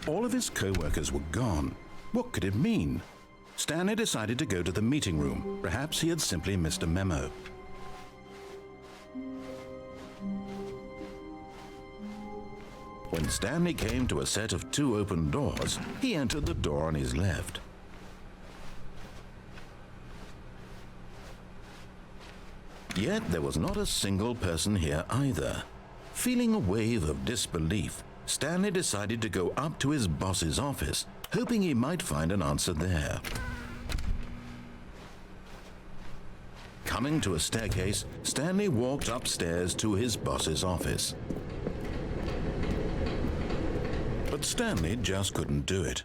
All of his co-workers were gone. What could it mean? Stanley decided to go to the meeting room. Perhaps he had simply missed a memo. When Stanley came to a set of 2 open doors, he entered the door on his left. Yet there was not a single person here either. Feeling a wave of disbelief, Stanley decided to go up to his boss's office, hoping he might find an answer there. Coming to a staircase, Stanley walked upstairs to his boss's office. But Stanley just couldn't do it.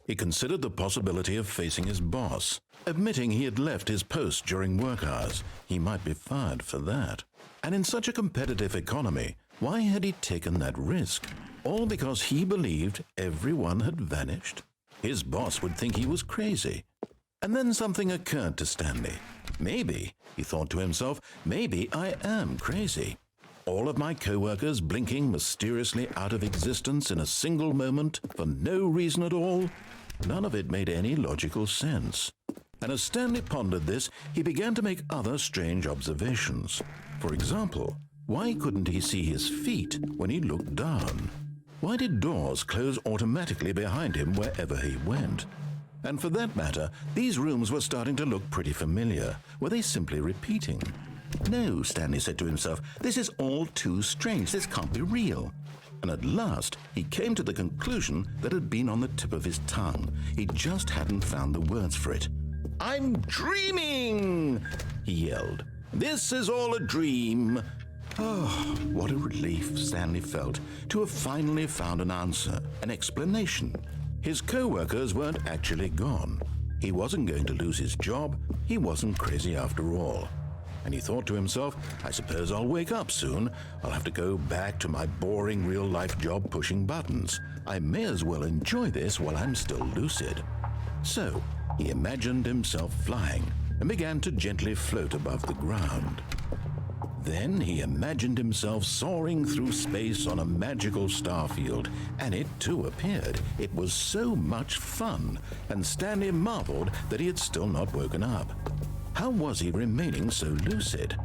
He considered the possibility of facing his boss. Admitting he had left his post during work hours, he might be fired for that. And in such a competitive economy, why had he taken that risk? All because he believed everyone had vanished? His boss would think he was crazy. And then something occurred to Stanley. Maybe, he thought to himself, maybe I am crazy. All of my co-workers blinking mysteriously out of existence in a single moment for no reason at all? None of it made any logical sense. And as Stanley pondered this, he began to make other strange observations. For example, why couldn't he see his feet when he looked down? Why did doors close automatically behind him wherever he went? And for that matter, these rooms were starting to look pretty familiar. Were they simply repeating? No, Stanley said to himself, this is all too strange. This can't be real. And at last, he came to the conclusion that had been on the tip of his tongue. He just hadn't found the words for it. "I'm dreaming!" he yelled. "This is all a dream." Oh, what a relief Stanley felt to have finally found an answer, an explanation. His co-workers weren't actually gone. He wasn't going to lose his job. He wasn't crazy after all. And he thought to himself, I suppose I'll wake up soon. I'll have to go back to my boring real-life job pushing buttons. I may as well enjoy this while I'm still lucid. So he imagined himself flying and began to gently float above the ground. Then he imagined himself soaring through space on a magical starfield, and it too appeared. It was so much fun, and Stanley marveled that he had still not woken up. How was he remaining so lucid?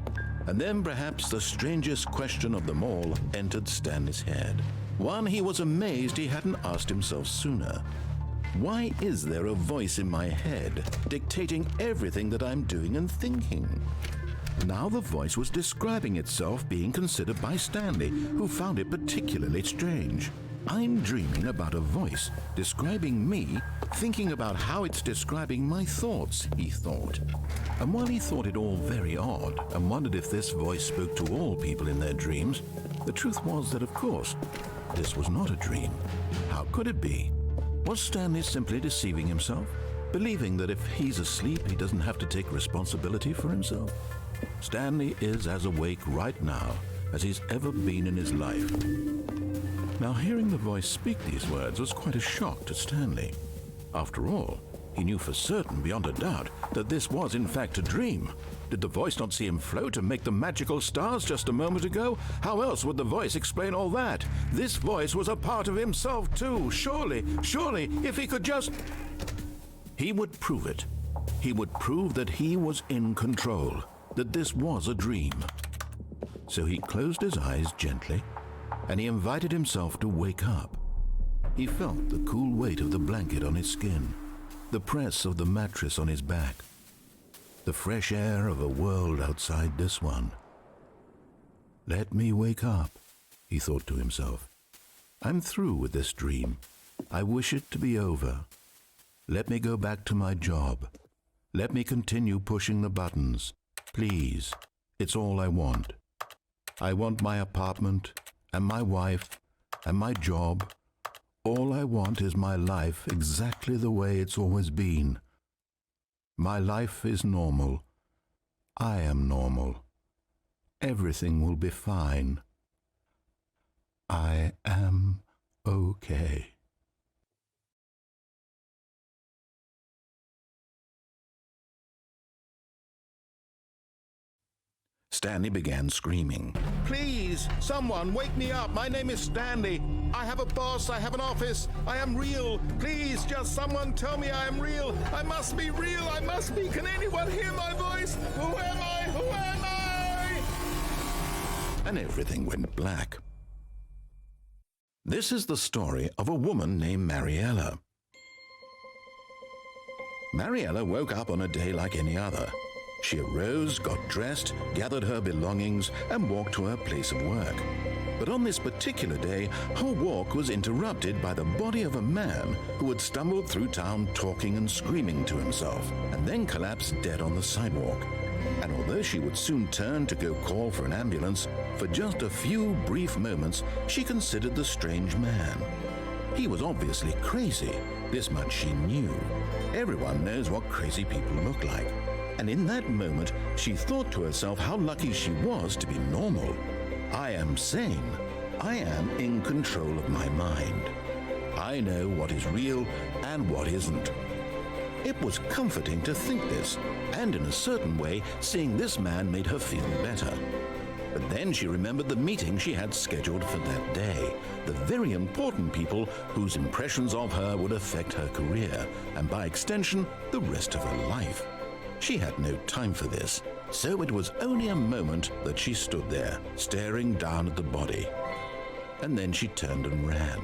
And then perhaps the strangest question of them all entered Stanley's head. One he was amazed he hadn't asked himself sooner. Why is there a voice in my head dictating everything that I'm doing and thinking? Now the voice was describing itself being considered by Stanley, who found it particularly strange. I'm dreaming about a voice describing me, thinking about how it's describing my thoughts, he thought. And while he thought it all very odd and wondered if this voice spoke to all people in their dreams, the truth was that, of course, this was not a dream. How could it be? Was Stanley simply deceiving himself, believing that if he's asleep, he doesn't have to take responsibility for himself? Stanley is as awake right now as he's ever been in his life. Now, hearing the voice speak these words was quite a shock to Stanley. After all, he knew for certain, beyond a doubt, that this was in fact a dream. Did the voice not see him float and make the magical stars just a moment ago? How else would the voice explain all that? This voice was a part of himself too. Surely, if he could just... He would prove it. He would prove that he was in control, that this was a dream. So he closed his eyes gently, and he invited himself to wake up. He felt the cool weight of the blanket on his skin, the press of the mattress on his back, the fresh air of a world outside this one. Let me wake up, he thought to himself. I'm through with this dream. I wish it to be over. Let me go back to my job. Let me continue pushing the buttons. Please, it's all I want. I want my apartment and my wife and my job. All I want is my life exactly the way it's always been. My life is normal. I am normal. Everything will be fine. I am okay. Stanley began screaming. Please, someone wake me up. My name is Stanley. I have a boss. I have an office. I am real. Please, just someone tell me I am real. I must be real. I must be. Can anyone hear my voice? Who am I? Who am I? And everything went black. This is the story of a woman named Mariella. Mariella woke up on a day like any other. She arose, got dressed, gathered her belongings, and walked to her place of work. But on this particular day, her walk was interrupted by the body of a man who had stumbled through town talking and screaming to himself, and then collapsed dead on the sidewalk. And although she would soon turn to go call for an ambulance, for just a few brief moments she considered the strange man. He was obviously crazy. This much she knew. Everyone knows what crazy people look like. And in that moment, she thought to herself how lucky she was to be normal. I am sane. I am in control of my mind. I know what is real and what isn't. It was comforting to think this, and in a certain way, seeing this man made her feel better. But then she remembered the meeting she had scheduled for that day, the very important people whose impressions of her would affect her career, and by extension, the rest of her life. She had no time for this, so it was only a moment that she stood there, staring down at the body. And then she turned and ran.